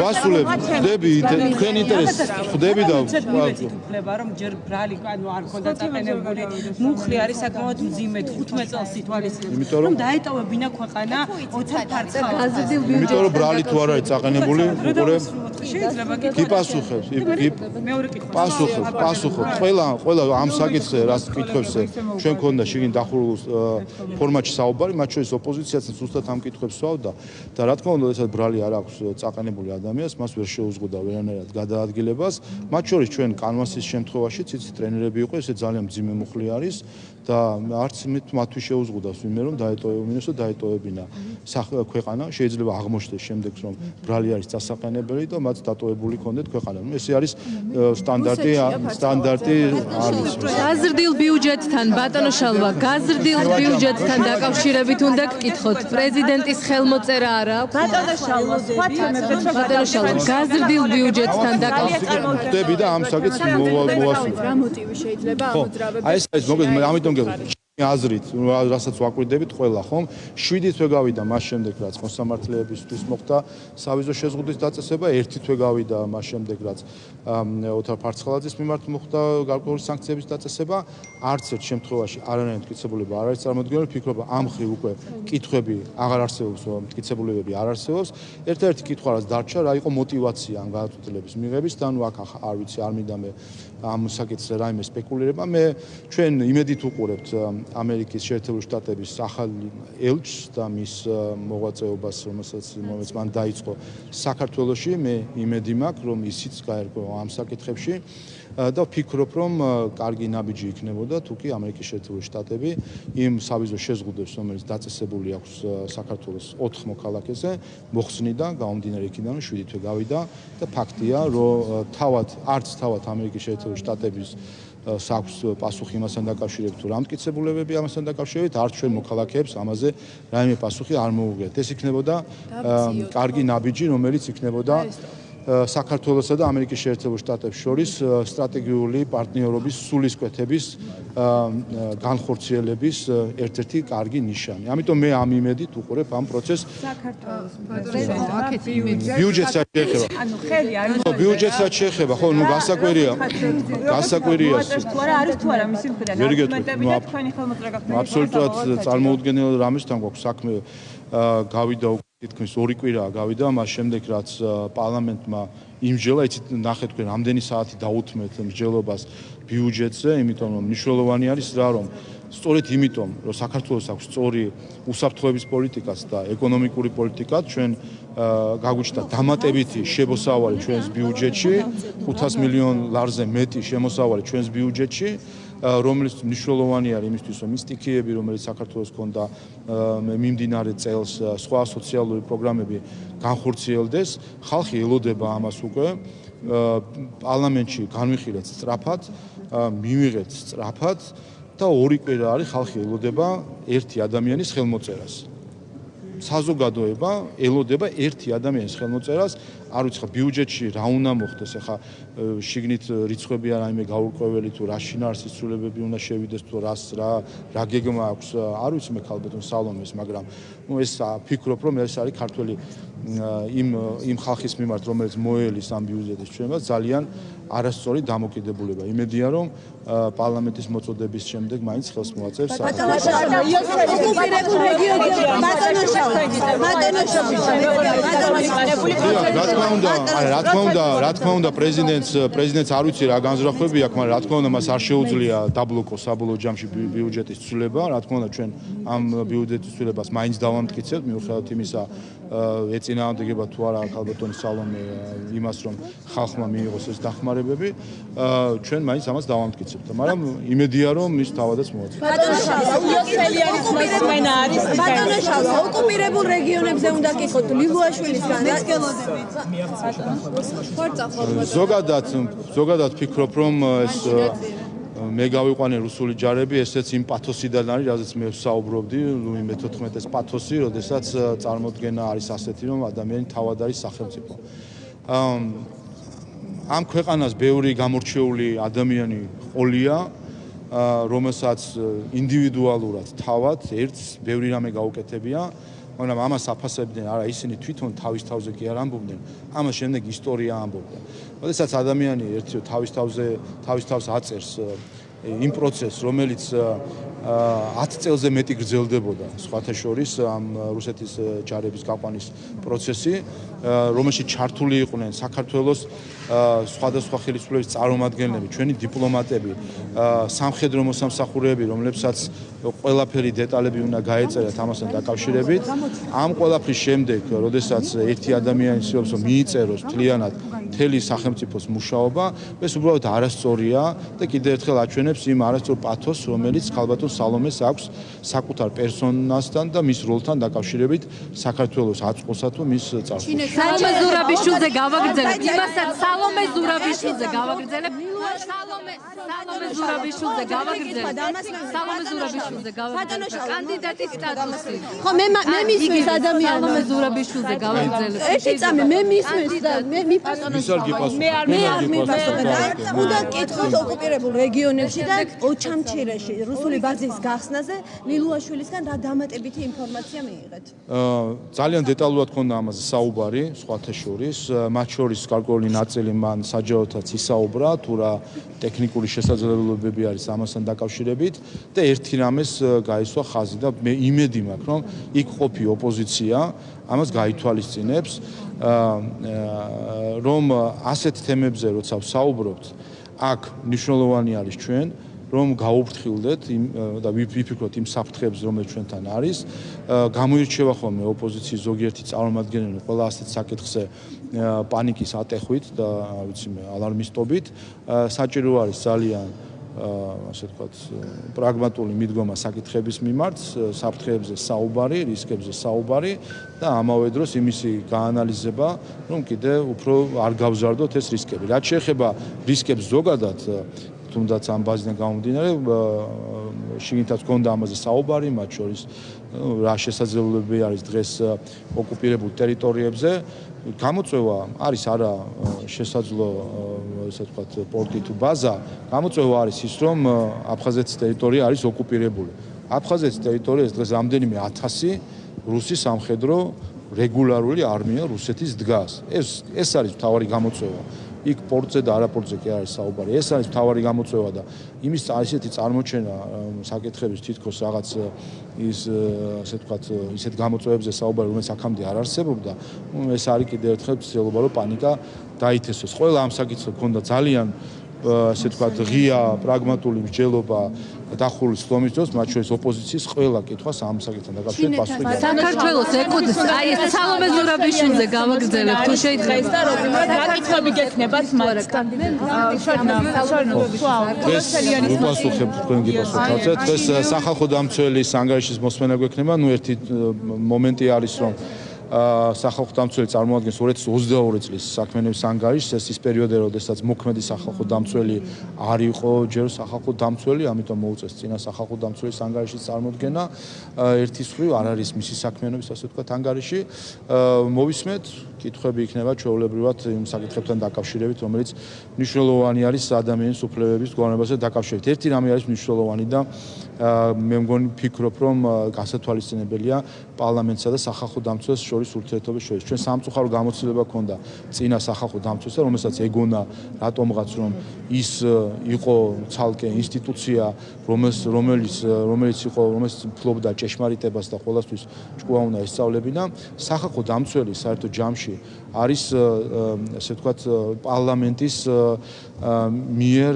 დავასრულებ, ხდები თქვენ ინტერესს, ხდები და უფლება რომ ჯერ ბრალი ანუ არ ქონდა წაყენებული. მუხლი არის საკმაოდ მძიმე 15 წელს ითვალისწინებს. რომ დაეტოვებინა ქვეყანა 20 ფარცხა. გაზრდილ ბიუჯეტს. იმიტომ რომ ბრალი თუ არ არის წაყენებული, უყურე შეიძლება გიპასუხებს, მეორე კითხვა. პასუხობ. ყველა ამ საკითხზე რას კითხვებზე ჩვენ ქონდა შიგნით დახურულ ფორმატში საუბარი, მათ შორის ოპოზიციაც ზუსტად ამ კითხვებს სვავდა და რა თქმა უნდა, ესეთ ბრალი არ აქვს წაყენებული ადამიანს, მას ვერ შეუზღუდა ვერანაირად გადაადგილებას. მათ შორის ჩვენ კანვასის შემთხვევაში ციცი ტრენერები იყო, ესე ძალიან მძიმე მუხლი არის და არც მათთვის შეუზღუდავს ვინმე რომ დაეტოვებინოს და დაეტოვებინა ქვეყანა. შეიძლება აღმოჩნდეს შემდეგს რომ ბრალი არის დასაყენებელი და მათ დატოვებული ქონდეთ ქვეყანა. ესე არის სტანდარტი არ ვიცი. გაზრდილ ბიუჯეტთან ბატონო შალვა, გაზრდილ ბიუჯეტთან დაკავშირებით უნდა გკითხოთ. პრეზიდენტის ხელმოწერა არ აქვს. ბატონო შალვა, სხვა თემებზე ბატონო შალვა, გაზრდილ ბიუჯეტთან დაკავშირებით. ხდები და ამ საკითხს მოვასრულებ. რა მოტივი შეიძლება ამოძრავებდეს? აი ეს მოგეთ ამიტომ გეუბნები აზრით, რასაც ვაკვირდებით ყველა, ხომ? 7 თვე გავიდა მას შემდეგ, რაც მოსამართლეებისთვის მოხდა სავიზო შეზღუდვის დაწესება, 1 თვე გავიდა მას შემდეგ, რაც ოთარ ფარცხალაძის მიმართ მოხდა გარკვეული სანქციების დაწესება. არც ერთ შემთხვევაში არანაირი მტკიცებულება არ არის წარმოდგენილი, ვფიქრობ, ამ ხრივ უკვე კითხვები აღარ არსებობს, მტკიცებულებები არ არსებობს. ერთ-ერთი კითხვა რაც დარჩა, რა იყო мотиваცია ამ გადაწყვეტილების მიღების და ნუ აქ არ ვიცი, არ მინდა მე ამ საკითხზე რაიმე სპეკულირება. მე ჩვენ იმედით უყურებთ ამერიკის შეერთებული შტატების ახალი ელჩს და მის მოღვაწეობას, რომელიც მან დაიწყო საქართველოში, მე იმედი მაქვს, რომ ისიც გაერგო ამ საკითხებში და ვფიქრობ, რომ კარგი ნაბიჯი იქნებოდა თუ კი ამერიკის შეერთებული შტატები იმ სავიზო შეზღუდვებს, რომელიც დაწესებული აქვს საქართველოს 4 მოქალაქეზე, მოხსნიდა, გამომდინარე იქიდან, რომ 7 თვე გავიდა და ფაქტია, რომ არც თავად ამერიკის შეერთებული შტატების საქვს პასუხი იმასთან დაკავშირებით თუ რა მტკიცებულებები ამასთან დაკავშირებით, არც ჩვენ მოქალაქეებს ამაზე რაიმე პასუხი არ მოუგებთ. ეს იქნებოდა კარგი ნაბიჯი, რომელიც იქნებოდა საქართველოსა და ამერიკის შეერთებულ შტატებს შორის სტრატეგიული პარტნიორობის სულისკვეთების განხორციელების ერთ-ერთი კარგი ნიშანი. ამიტომ მე ამ იმედით უყურებ ამ პროცესს. ბიუჯეტსაც შეეხება. ანუ ხელი არის. ხო, ბიუჯეტსაც შეეხება, ხო, ნუ გასაკვირია. თუ არა არის თუ არა მისი მხრიდან არგუმენტები და თქვენი ხელმოწერა გახდა. აბსოლუტურად წარმოუდგენელ რამესთან გვაქვს საქმე. გავიდა თითქმის 2 კვირაა გავიდა, მას შემდეგ რაც პარლამენტმა იმსჯელა, იცით ნახეთ თქვენ რამდენი საათი დაუთმეთ მსჯელობას ბიუჯეტზე, იმიტომ რომ მნიშვნელოვანი არის რა, რომ სწორედ იმიტომ, რომ საქართველოს აქვს სწორი უსაფრთხოების პოლიტიკაც და ეკონომიკური პოლიტიკაც, ჩვენ გაგვიჩნდა დამატებითი შემოსავალი ჩვენს ბიუჯეტში, 500 მილიონ ლარზე მეტი შემოსავალი ჩვენს ბიუჯეტში, რომელიც მნიშვნელოვანი არის იმისთვის, რომ ის სტიქიები, რომელიც საქართველოს ჰქონდა მიმდინარე წელს, სხვა სოციალური პროგრამები განხორციელდეს, ხალხი ელოდება ამას უკვე. პარლამენტში განვიხილეთ სწრაფად, მივიღეთ სწრაფად და 2 კვირა არის ხალხი ელოდება ერთი ადამიანის ხელმოწერას. საზოგადოება ელოდება ერთი ადამიანის ხელმოწერას, არ ვიცი ხა ბიუჯეტში რა უნდა მოხდეს, ხა შიგნით რიცხვები რაიმე გაურკვეველი თუ რა შინაარსის ცვლილებები უნდა შევიდეს თუ რა გეგმა აქვს, არ ვიცი მე ქალბატონ სალომეს, მაგრამ ნუ ეს ფიქრობ, რომ ეს არის ქართველი იმ ხალხის მიმართ, რომელიც მოელის ამ ბიუჯეტის ჩვენებას ძალიან არასწორი დამოკიდებულება. იმედია, რომ პარლამენტის მოწოდების შემდეგ მაინც ხელს მოაწერს რა თქმა უნდა პრეზიდენტს არ ვიცი რა განზრახვები აქვს, მაგრამ რა თქმა უნდა მას არ შეუძლია დაბლოკოს საბოლოო ჯამში ბიუჯეტის ცვლილება. რა თქმა უნდა ჩვენ ამ ბიუჯეტის ცვლილებას მაინც დავამტკიცებთ, მიუხედავად იმისა, ეწინააღმდეგება თუ არა ქალბატონი სალომე იმას, რომ ხალხმა მიიღოს ეს დახმარებები, ჩვენ მაინც ამას დავამტკიცებთ, მაგრამ იმედია, რომ ის თავადაც მოაწყოს. ბატონო შალვა, ოკუპირებულ რეგიონებზე უნდა გიხოთ ლილუაშვილისგან ზოგადად ფიქრობ, რომ ეს მე გავიყვანე რუსული ჯარები, ესეც იმ პათოსიდან არის, რაზეც მე ვსაუბრობდი, ლუი მე-14-ის პათოსი, როდესაც წარმოდგენა არის ასეთი, რომ ადამიანი თავად არის სახელმწიფო. ამ ქვეყანას ბევრი გამორჩეული ადამიანი ყოლია, რომელსაც ინდივიდუალურად თავად ერთს ბევრი რამე გაუკეთებია, მაგრამ ამას აფასებდნენ არა ისინი თვითონ თავის თავზე კი არ ამბობდნენ, ამას შემდეგ ისტორია ამბობდა. როდესაც ადამიანი ერთი თავის თავს აწერს იმ პროცესს, რომელიც 10 წელზე მეტი გრძელდებოდა, სხვათა შორის ამ რუსეთის ჯარების გაყვანის პროცესი, რომელშიც ჩართული იყვნენ საქართველოს სხვადასხვა ხელისუფლების წარმომადგენლები, ჩვენი დიპლომატები, სამხედრო მოსამსახურეები, რომლებსაც ყველაფერი დეტალები უნდა გაეწერათ ამასთან დაკავშირებით. ამ ყველაფრის შემდეგ, როდესაც ერთი ადამიანი ცდილობს რომ მიიწეროს მთლიანად მთელი სახელმწიფოს მუშაობა, ეს უბრალოდ არასწორია და კიდევ ერთხელ აჩვენებს იმ არასწორ პათოსს, რომელიც ხალბატონ სალომეს აქვს საკუთარ პერსონასთან და მის როლთან დაკავშირებით საქართველოს აწყოსა თუ მის წარსულში. სალომე ზურაბიშვილზე გავაგრძელებ იმასაც სალომე ზურაბიშვილზე გავაგრძელებ კანდიდატის სტატუსი. ხო მე მისმის ადამიანს სალომე ზურაბიშვილზე გავაგრძელებ. ერთი წამი მე მისმის და მე არ მიპასუხებ. უნდა კითხოთ ოკუპირებულ რეგიონებში და ოჩამჩირეში რუსული ბაზის გახსნაზე ლილუაშვილისგან რა დამატებითი ინფორმაცია მიიღეთ? ძალიან დეტალურად ქონდა ამაზე საუბარი, სხვათა შორის, მათ შორის გარკვეული ნაწილი მან საჯაროდაც ისაუბრა, თუ რა ტექნიკური შესაძლებლობები არის ამასთან დაკავშირებით და ერთი რამეს გაისვა ხაზი და მე იმედი მაქვს, რომ იქ ყოფი ოპოზიცია ამას გაითვალისწინებს, რომ ასეთ თემებზე როცა ვსაუბრობთ, აქ მნიშვნელოვანი არის ჩვენ რომ გაუფრთხილდეთ და ვიფიქროთ იმ საფრთხეებს, რომელიც ჩვენთან არის. გამოირჩევა ხოლმე ოპოზიციის ზოგიერთი წარმომადგენელი ყველა ასეთ საკითხზე პანიკის ატეხვით და ვიცი მე ალარმისტობით. საჭირო არის ძალიან ასე ვთქვათ, პრაგმატული მიდგომა საკითხების მიმართ, საფრთხეებზე საუბარი, რისკებზე საუბარი და ამავე დროს იმისი გაანალიზება, რომ კიდე უფრო არ გავზარდოთ ეს რისკები. რაც შეეხება რისკებს ზოგადად, თუნდაც ამ ბაზიდან გამომდინარე, შიგნითაც გქონდა ამაზე საუბარი, მათ შორის რა შესაძლებლობები არის დღეს ოკუპირებულ ტერიტორიებზე. გამოწვევა არის არა შესაძლო, ესე ვთქვათ, პორტი თუ ბაზა, გამოწვევა არის ის, რომ აფხაზეთის ტერიტორია არის ოკუპირებული. აფხაზეთის ტერიტორიაზე დღეს რამდენიმე 1000 რუსი სამხედრო რეგულარული არმია რუსეთის დგას. ეს არის მთავარი გამოწვევა. იქ პორტზე და არაპორტზე კი არის საუბარი. ეს არის მთავარი გამოწვევა და იმის ისეთი წარმოჩენა საკითხების თითქოს რაღაც ის ასე ვთქვათ, ისეთ გამოწვევებზე საუბარი, რომელიც აქამდე არ არსებობდა, ეს არის კიდევ ერთხელ ცდილობა, რომ პანიკა დაითესოს. ყველა ამ საკითხზე ქონდა ძალიან ასე ვთქვათ, ღია პრაგმატული მსჯელობა დახურული სლომის დროს, მათ შორის ოპოზიციის ყველა კითხვას ამ საკითხთან დაკავშირებით პასუხი გააჩნდა. საქართველოს ეკუთვნის, აი ეს სალომე ზურაბიშვილზე გავაგრძელებ, თუ შეიძლება და როგორ რა კითხვები გექნებათ მათთან? უპასუხებთ თქვენ გიპასუხებთ. დღეს სახალხო დამცველის ანგარიშის მოსმენა გვექნება, ერთი მომენტი არის, რომ სახალხო დამცველი წარმოადგენს 2022 წლის საქმიანობის ანგარიშს, ეს ის პერიოდია, როდესაც მოქმედი სახალხო დამცველი არ იყო ჯერ სახალხო დამცველი, ამიტომ მოუწეს წინა სახალხო დამცველის ანგარიშის წარმოქმნა. ერთის მხრივ არ არის მისი საქმიანობის, ასე ვთქვათ, ანგარიში. მოვისმენთ, კითხვები იქნება ჩვეულებრივად იმ საკითხებთან დაკავშირებით, რომელიც მნიშვნელოვანი არის ადამიანის უფლებების მდგომარეობასთან დაკავშირებით. ერთი რამე არის მნიშვნელოვანი და მე მგონი ფიქრობ, რომ გასათვალისწინებელია პარლამენტსა და სახალხო დამცველს შორის ურთიერთობის შორის. ჩვენ სამწუხარო გამოცდილება ქონდა წინა სახალხო დამცველსა, რომელსაც ეგონა რატომღაც რომ ის იყო ცალკე ინსტიტუცია, რომელიც ფლობდა ჭეშმარიტებას და ყველასთვის ჭკუა უნდა ესწავლებინა. სახალხო დამცველი საერთო ჯამში არის ასე ვთქვათ პარლამენტის მიერ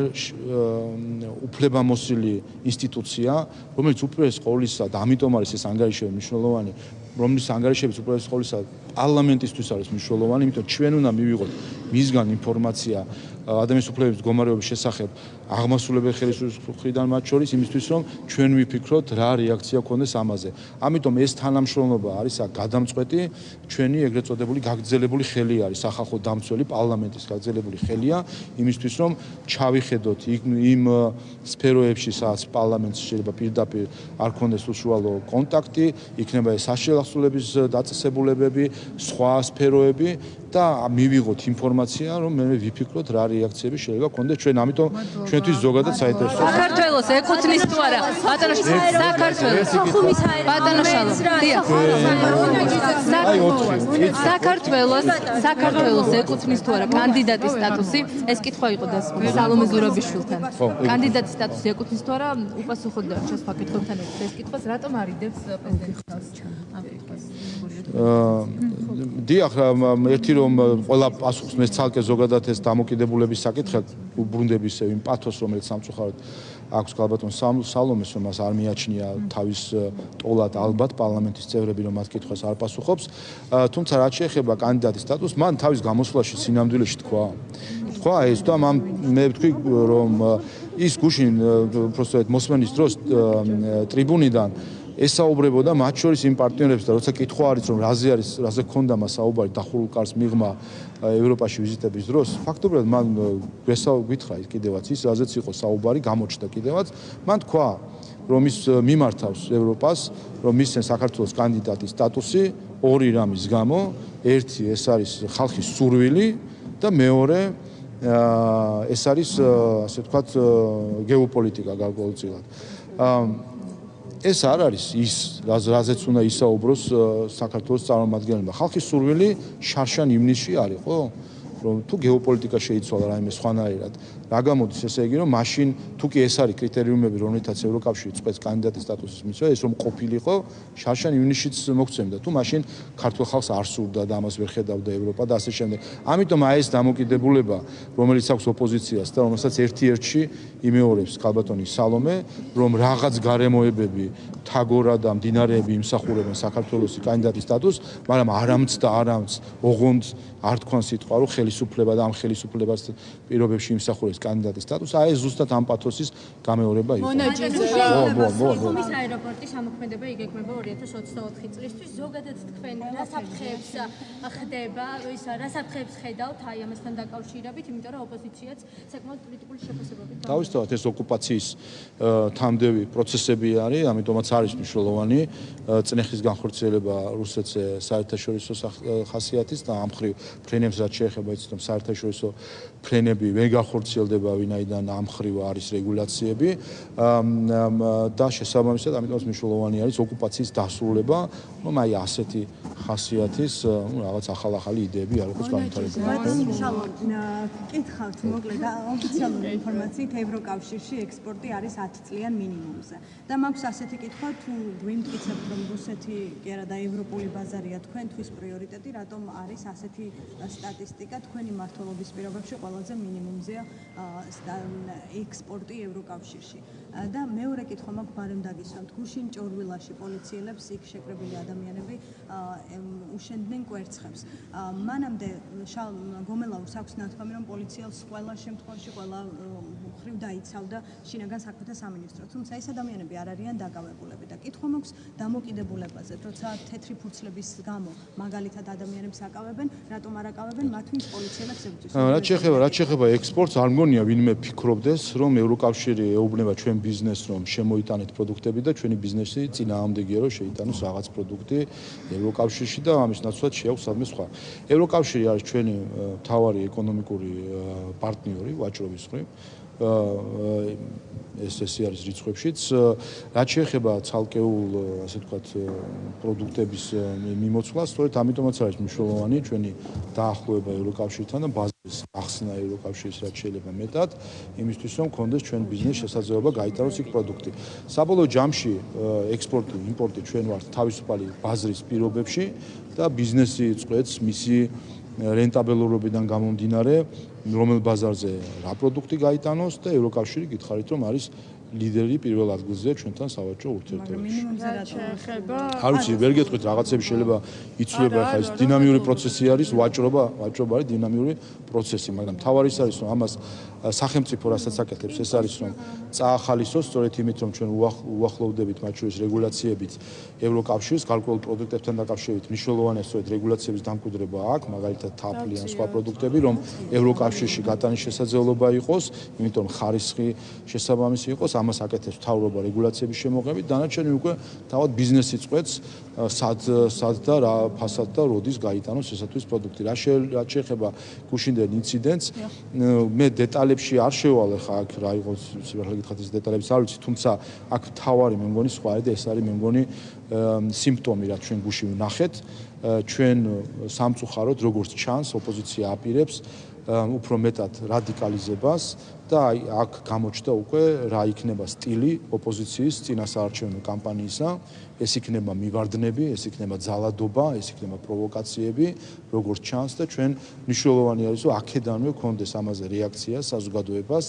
უფლებამოსილი ინსტიტუცია, რომელიც უპირველეს ყოვლისა და ამიტომ არის ეს ანგარიშები მნიშვნელოვანი, რომლის ანგარიშებიც უპირველეს ყოვლისა პარლამენტისთვის არის მნიშვნელოვანი, იმიტომ ჩვენ უნდა მივიღოთ მისგან ინფორმაცია ადამიანის უფლებების მდგომარეობის შესახებ აღმასრულებელ ხელისუფლების მხრიდან მათ შორის იმისთვის, რომ ჩვენ ვიფიქროთ რა რეაქცია გქონდეს ამაზე. ამიტომ ეს თანამშრომლობა არის გადამწყვეტი, ჩვენი ეგრეთ წოდებული გაგრძელებული ხელი არის სახალხო დამცველი პარლამენტის გაგრძელებული ხელია იმისთვის, რომ ჩავიხედოთ იმ სფეროებში, სადაც პარლამენტს შეიძლება პირდაპირ არ ქონდეს უშუალო კონტაქტი, იქნება ეს საშელახსოვრების დაწესებულებები, სხვა სფეროები და მივიღოთ ინფორმაცია ინფორმაცია, რომ მე ვიფიქროთ რა რეაქციები შეიძლება გქონდეს ჩვენ, ამიტომ ჩვენთვის ზოგადად საინტერესოა. საქართველოს ეკუთვნის თუ არა? ბატონო საქართველოს ბატონო შალო. საქართველოს ეკუთვნის თუ არა კანდიდატის სტატუსი? ეს კითხვა იყო და სალომე ზურაბიშვილთან. კანდიდატის სტატუსი ეკუთვნის თუ არა? უპასუხოთ და ჩვენს ფაკეთებთან ერთად ეს კითხვას რატომ არიდებს პრეზიდენტის ხალხს ამ კითხვას? დიახ, ერთი რომ ყველა პასუხს მე ცალკე ზოგადად ეს დამოკიდებულების საკითხი უბრუნდები ისევ იმ პათოს, რომელიც სამწუხაროდ აქვს გალბატონ სალომეს, რომ მას არ მიაჩნია თავის ტოლად ალბათ პარლამენტის წევრები, რომ მათ კითხვას არ პასუხობს. თუმცა რაც შეეხება კანდიდატის სტატუსს, მან თავის გამოსვლაში სინამდვილეში თქვა ეს და მე ვთქვი, რომ ის გუშინ უბრალოდ მოსმენის დროს ტრიბუნიდან ესაუბრებოდა მათ შორის იმ პარტნიორებს და როცა კითხვა არის რომ რაზე ქონდა მას საუბარი დახურულ კარს მიღმა ევროპაში ვიზიტების დროს, ფაქტობრივად მან გითხრა ის კიდევაც ის რაზეც იყო საუბარი, გამოჩნდა კიდევაც, მან თქვა რომ ის მიმართავს ევროპას, რომ მისცენ საქართველოს კანდიდატის სტატუსი ორი რამის გამო, ერთი ეს არის ხალხის სურვილი და მეორე ეს არის ასე ვთქვათ გეოპოლიტიკა გარკვეულწილად. ეს არ არის ის რაზეც უნდა ისაუბროს საქართველოს წარმომადგენლებმა. ხალხის სურვილი შარშან ივნისში არის, ხო? რომ თუ გეოპოლიტიკა შეიცვალა რაიმე სხვანაირად, რა გამოდის ესე იგი, რომ მაშინ თუ კი ეს არის კრიტერიუმები, რომლითაც ევროკავშირი წყვეტს კანდიდატის სტატუსის მიცემა, ეს რომ ყოფილიყო შარშან ივნისშიც მოგცემდა. თუ მაშინ ქართულ ხალხს არ სურდა და ამას ვერ ხედავდა ევროპა და ასე შემდეგ. ამიტომ ეს დამოკიდებულება, რომელიც აქვს ოპოზიციას და რომელსაც ერთ-ერთში იმეორებს ქალბატონი სალომე, რომ რაღაც გარემოებები, თაგორა და მდინარეები იმსახურებენ საქართველოს კანდიდატის სტატუსს, მაგრამ არამც და არამც ოღონდ არ თქვან სიტყვა, რომ ხელისუფლება და ამ ხელისუფლებას პირობებში იმსახურებს კანდიდატის სტატუსს, ეს ზუსტად ამ პათოსის გამეორება იყო. ბათუმის აეროპორტის ამოქმედება იგეგმება 2024 წლისთვის. ზოგადად თქვენ რა საფრთხეებს ხდება, რა საფრთხეებს ხედავთ აი ამასთან დაკავშირებით, იმიტომ რომ ოპოზიციაც საკმაოდ კრიტიკული შეფასებებით. თავისთავად ეს ოკუპაციის თამდევი პროცესები არის, ამიტომაც არის მნიშვნელოვანი წნეხის განხორციელება რუსეთზე საერთაშორისო ხასიათის და ამ მხრივ ფრენებს რაც შეეხება იცით რომ საერთაშორისო ფრენები ვერ განხორციელდება ვინაიდან ამ მხრივ არის რეგულაციები და შესაბამისად ამიტომაც მნიშვნელოვანი არის ოკუპაციის დასრულება, რომ აი ასეთი ხასიათის რაღაც ახალ-ახალი იდეები არ იყოს განვითარებული. კითხავთ მოკლედ ოფიციალური ინფორმაციით ევროკავშირში ექსპორტი არის 10 წლიან მინიმუმზე. და მაქვს ასეთი კითხვა, თუ გვიმტკიცებთ რომ რუსეთი კი არა და ევროპული ბაზარია თქვენთვის პრიორიტეტი, რატომ არის ასეთი სტატისტიკა თქვენი მმართველობის პირობებში ყველაზე მინიმუმზეა ექსპორტი ევროკავშირში. და მეორე კითხვა მაქვს ბარემ დაგისვამთ, გუშინ ჭორვილაში პოლიციელებს იქ შეკრებილი ადამიანები უშენდნენ კვერცხებს. მანამდე გომელაურს აქვს ნათქვამი, რომ პოლიციელს ყველა შემთხვევაში ყველა მხრივ დაიცავდა შინაგან საქმეთა სამინისტრო. თუმცა ეს ადამიანები არ არიან დაკავებულები და კითხვა მაქვს დამოკიდებულებაზე, როცა თეთრი ფურცლების გამო მაგალითად ადამიანებს აკავებენ, რატომ არ აკავებენ მათ ვინც პოლიციელებს ებრძვის. რაც შეეხება ექსპორტს, არ მგონია ვინმე ფიქრობდეს, რომ ევროკავშირი ეუბნება ჩვენ ბიზნესს, რომ შემოიტანეთ პროდუქტები და ჩვენი ბიზნესი წინააღმდეგია, რომ შეიტანოს რაღაც პროდუქტი ევროკავშირში და ამის ნაცვლად შეაქვს სადმე სხვა. ევროკავშირი არის ჩვენი მთავარი ეკონომიკური პარტნიორი ვაჭრობის მხრივ. ეს არის რიცხვებშიც. რაც შეეხება ცალკეულ, ასე ვთქვათ, პროდუქტების მიმოცვლას, სწორედ ამიტომაც არის მნიშვნელოვანი ჩვენი დაახლოება ევროკავშირთან და ბაზრის ახსნა ევროკავშირის რაც შეიძლება მეტად, იმისთვის რომ გქონდეს ჩვენ ბიზნეს შესაძლებლობა გაიტანოს იქ პროდუქტი. საბოლოო ჯამში ექსპორტი, იმპორტი ჩვენ ვართ თავისუფალი ბაზრის პირობებში და ბიზნესი წყვეტს მისი რენტაბელურობიდან გამომდინარე, რომელ ბაზარზე რა პროდუქტი გაიტანოს და ევროკავშირი გითხარით რომ არის ლიდერი პირველ ადგილზეა ჩვენთან სავაჭრო ურთიერთობებში. არ ვიცი, ვერ გეტყვით რაღაცები შეიძლება იცვლება, ხა ეს დინამიური პროცესი არის, ვაჭრობა არის დინამიური პროცესი, მაგრამ თავარი ის არის რომ ამას სახელმწიფო რასაც აკეთებს, ეს არის რომ წაახალისოს სწორედ იმით რომ ჩვენ უახლოვდებით მათ შორის რეგულაციებით ევროკავშირს გარკვეულ პროდუქტებთან დაკავშირებით მნიშვნელოვანია სწორედ რეგულაციების დამკვიდრება აქვს, მაგალითად თაფლი ან სხვა პროდუქტები, რომ ევროკავშირში გატანის შესაძლებლობა იყოს, იმიტომ რომ ხარისხი შესაბამისი იყოს. ამას აკეთებს მთავრობა რეგულაციების შემოღებით, დანარჩენი უკვე თავად ბიზნესი წყვეტს სად და რა ფასად და როდის გაიტანოს ესათვის პროდუქტი. რა შეეხება გუშინდელ ინციდენტს, მე დეტალებში არ შევალე ხა აქ რა იყო სიმართლე გითხრათ ეს დეტალებს არ ვიცი, თუმცა აქ თავარი მე მგონი სხვა და ეს არის მე მგონი სიმპტომი რაც ჩვენ გუშინ ვნახეთ, ჩვენ სამწუხაროდ როგორც ჩანს ოპოზიცია აპირებს უფრო მეტად რადიკალიზებას და აქ გამოჩნდა უკვე რა იქნება სტილი ოპოზიციის წინასაარჩევნო კამპანიისა, ეს იქნება მივარდნები, ეს იქნება ძალადობა, ეს იქნება პროვოკაციები, როგორც ჩანს და ჩვენ მნიშვნელოვანი არის რომ აქედანვე გქონდეს ამაზე რეაქცია საზოგადოებას,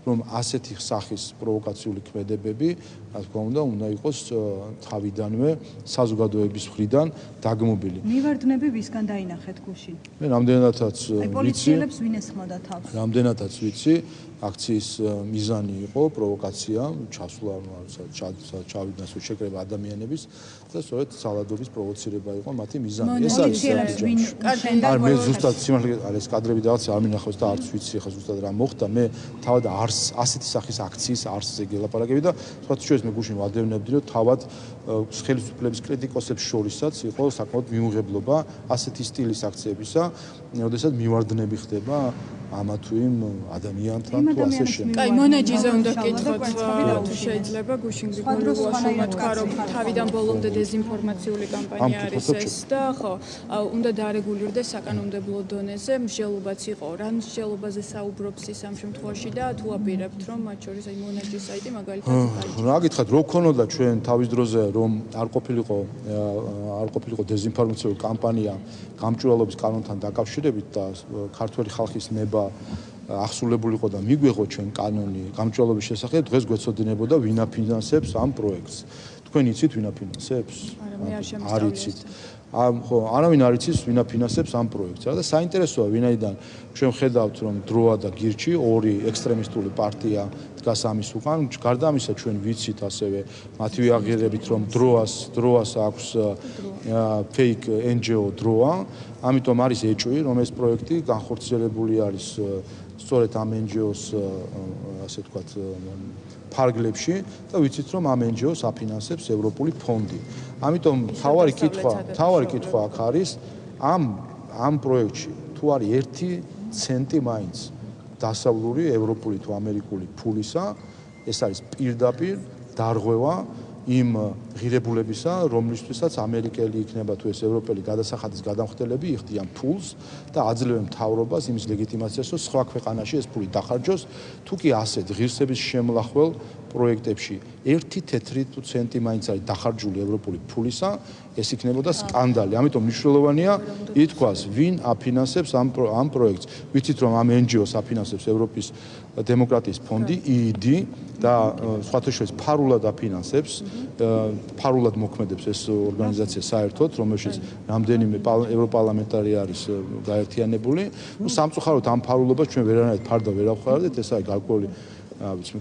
რომ ასეთი სახის პროვოკაციული ქმედებები, რა თქმა უნდა იყოს თავიდანვე საზოგადოების მხრიდან დაგმობილი. მივარდნები ვისგან დაინახეთ გუშინ? მე რამდენადაც ვიცი, პოლიციელებს ვინ ესხმოდა თავს? რამდენადაც ვიცი, აქციის მიზანი იყო პროვოკაცია, ჩასვლა ჩავიდნენ შეკრება ადამიანების და სწორედ ძალადობის პროვოცირება იყო მათი მიზანი. ეს არის არ მე ზუსტად სიმართლე არის კადრები და რაღაც არ მინახავს და არც ვიცი ხა ზუსტად რა მოხდა. მე თავად ასეთი სახის აქციის არსზე გელაპარაკები და სხვა შორის მე გუშინ ვადევნებდი რომ თავად ხელისუფლების კრიტიკოსებს შორისაც იყო საკმაოდ მიუღებლობა ასეთი სტილის აქციებისა, როდესაც მივარდნები ხდება ამა თუ იმ ადამიანთან თუ ასე შემდეგ. კაი, მონაჯიზე უნდა გკითხოთ, თუ შეიძლება გუშინ გრიგოლოვა თქვა, რომ თავიდან ბოლომდე დეзинფორმაციული კამპანია არის ეს და ხო, უნდა დარეგულირდეს საკანონმდებლო დონეზე, მსჯელობაც იყო. რა მსჯელობაზე საუბრობს ის ამ შემთხვევაში და თუ აპირებთ, რომ მათ შორის აი მონაჯის საიტი მაგალითად გაიჩნდეს. რა გითხრათ, რო ქონოდა ჩვენ თავის დროზე რომ არ ყოფილიყო დეзинფორმაციული კამპანია გამჭვირვალობის კანონთან დაკავშირებით და ქართველი ხალხის ნება ახსულებულიყო და მიგვეღო ჩვენ კანონი გამჭვირვალობის შესახებ, დღეს გვეცოდინებოდა ვინ აფინანსებს ამ პროექტს. თქვენ იცით ვინ აფინანსებს? არ იცით. ხო, არავინ არ იცის ვინ აფინანსებს ამ პროექტს. და საინტერესოა ვინაიდან ჩვენ ხედავთ რომ დროა და გირჩი ორი ექსტრემისტული პარტია დგას ამის უკან. გარდა ამისა ჩვენ ვიცით ასევე მათივე აღიარებით რომ დროას აქვს fake NGO დროა, ამიტომ არის ეჭვი რომ ეს პროექტი განხორციელებული არის სწორედ ამ NGO-ს ასე ვთქვათ ფარგლებში და ვიცით რომ ამ NGO-ს აფინანსებს ევროპული ფონდი. ამიტომ თავარი კითხვა აქ არის ამ პროექტში თუ არის 1 ცენტი მაინც დასავლური ევროპული თუ ამერიკული ფულისა, ეს არის პირდაპირ დარღვევა იმ ღირებულებისა, რომლისთვისაც ამერიკელი იქნება თუ ეს ევროპელი გადასახადის გადამხდელები იხდიან ფულს და აძლევენ მთავრობას იმის ლეგიტიმაციას, რომ სხვა ქვეყანაში ეს ფული დახარჯოს, თუ კი ასეთ ღირსების შემლახველ პროექტებში 1 თეთრი ცენტი მაინც არის დახარჯული ევროპული ფულისა, ეს იქნებოდა სკანდალი. ამიტომ მნიშვნელოვანია ითქვას, ვინ აფინანსებს ამ პროექტს. ვიცით რომ ამ NGO-ს აფინანსებს ევროპის დემოკრატიის ფონდი EED და სხვათა შორის ფარულად აფინანსებს, ფარულად მოქმედებს ეს ორგანიზაცია საერთოდ, რომელშიც რამდენიმე ევროპარლამენტარი არის გაერთიანებული. სამწუხაროდ ამ ფარულობას ჩვენ ვერანაირად ფარდა ვერ ავხარდეთ, ეს არის გარკვეული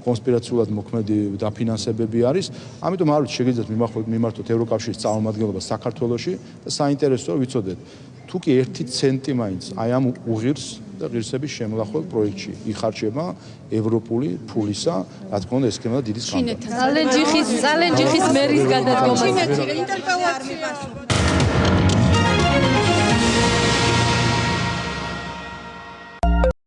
კონსპირაციულად მოქმედი დაფინანსებები არის. ამიტომ არ ვიცი შეგიძლიათ მიმართოთ ევროკავშირის წარმომადგენლობა საქართველოში და საინტერესოა ვიცოდეთ, თუ კი 1 ცენტი მაინც აი ამ უღირს და ღირსების შემლახველ პროექტში იხარჯება ევროპული ფულისა, რა თქმა უნდა ეს იქნება დიდი სკანდალი. ძალიან ჯიხის მერის გადადგომა. ჩინეთი ინტერპელაცია